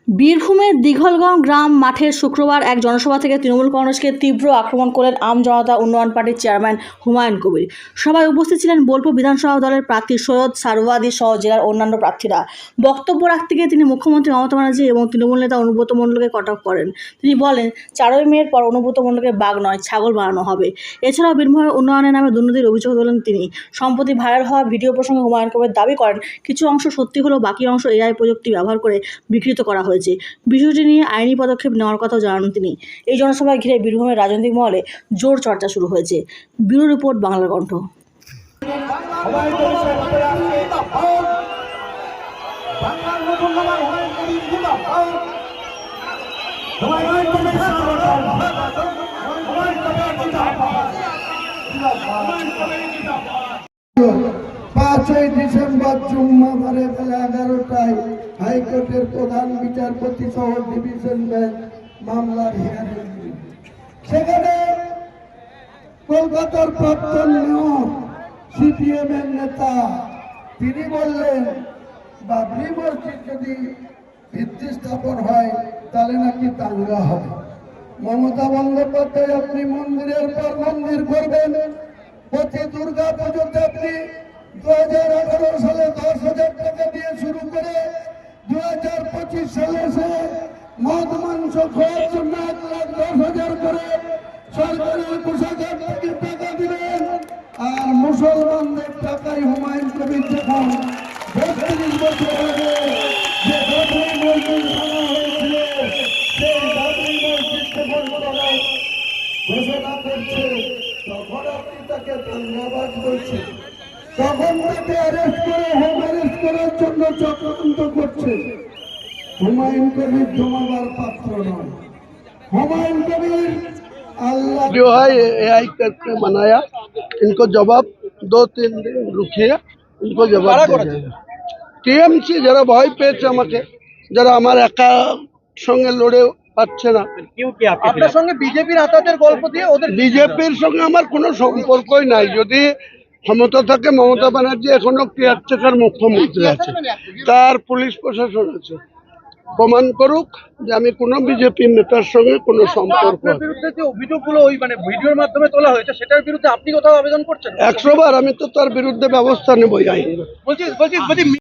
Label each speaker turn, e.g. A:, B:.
A: বীরভূমের দিঘলগাঁও গ্রাম মাঠের শুক্রবার এক জনসভা থেকে তৃণমূল কংগ্রেসকে তীব্র আক্রমণ করলেন আম জনতা উন্নয়ন পার্টির চেয়ারম্যান হুমায়ুন কবির। সভায় উপস্থিত ছিলেন বোলপুর বিধানসভা দলের প্রার্থী সৈয়দ সারওয়াদি সহ জেলার অন্যান্য প্রার্থীরা। বক্তব্য রাখতে গিয়ে তিনি মুখ্যমন্ত্রী মমতা ব্যানার্জি এবং তৃণমূল নেতা অনুব্রত মণ্ডলকে কটাক্ষ করেন। তিনি বলেন, 4ই মের পর অনুব্রত মণ্ডলকে বাঘ নয় ছাগল বানানো হবে। এছাড়াও বীরভূমের উন্নয়নের নামে দুর্নীতির অভিযোগ তোলেন তিনি। সম্প্রতি ভাইরাল হওয়া ভিডিও প্রসঙ্গে হুমায়ুন কবির দাবি করেন, কিছু অংশ সত্যি হলেও বাকি অংশ এআই প্রযুক্তি ব্যবহার করে বিকৃত করা হয়েছে। বিষয়টি নিয়ে আইনি পদক্ষেপ নেওয়ার কথাও জানান তিনি। এই জনসভায় ঘিরে বীরভূমের রাজনৈতিক মহলে জোর চর্চা শুরু হয়েছে। ব্যুরো রিপোর্ট, বাংলার কণ্ঠ।
B: পাঁচই ডিসেম্বর জুম্মাবারে বেলা 11টায় হাইকোর্টের প্রধান বিচারপতি সহ ডিভিশন বেঞ্চ মামলার হিয়ারিং। সেখানে কলকাতার প্রাক্তন মেয়র সিপিএম এর নেতা তিনি বললেন, বাবরি মসজিদ যদি ভিত্তি স্থাপন হয় তাহলে নাকি দাঙ্গা হবে। মমতা বন্দ্যোপাধ্যায়, আপনি মন্দিরের পর মন্দির করবেন, প্রতি দুর্গা পুজোতে আপনি 2018 সালে 10,000 টাকা দিয়ে শুরু করে 2025 সালে এসে মদ মাংস খাওয়ার জন্য 1,10,000 করে সরকারি কোষাগার থেকে টাকা দিবেন। আর মুসলমানদের টাকায় হুমায়ুন কবির যখন 32 বছর আগে যে বাবরি মসজিদ বানা হয়েছিল, সেই বাবরি মসজিদ যখন তারা ঘোষণা করছে, তখন আপনি তাকে দাঙ্গাবাজ বলছেন। তখন তাকে অ্যারেস্ট করে হোম অ্যারেস্ট করার জন্য চক্রান্ত করছে। হুমায়ুন কবির জমাবার পাত্র নয়। হুমায়ুন কবির अल्लाह
C: जो है एआई करके बनाया, इनको जवाब 2-3 दिन रुकिए, इनको जवाब টিএমসি যারা ভয় পেয়েছে আমাকে, যারা আমার একা সঙ্গে লড়ে পাচ্ছে না।
D: আপনার সঙ্গে বিজেপির আতাতের গল্প দিয়ে ওদের
C: বিজেপির সঙ্গে আমার কোনো সম্পর্কই নাই। যদি ক্ষমতা থাকে, মমতা ব্যানার্জি এখনো কেয়ারটেকার মুখ্যমন্ত্রী আছে, তার পুলিশ প্রশাসন আছে, প্রমাণ করুক যে আমি কোনো বিজেপি নেতার সঙ্গে কোনো সম্পর্ক।
D: আপনার বিরুদ্ধে যে অভিযোগগুলো ওই ভিডিওর মাধ্যমে তোলা হয়েছে, সেটার বিরুদ্ধে আপনি কোথাও আবেদন করছেন?
C: 100 বার আমি তো তার বিরুদ্ধে ব্যবস্থা নেবই আইন।
D: বলছি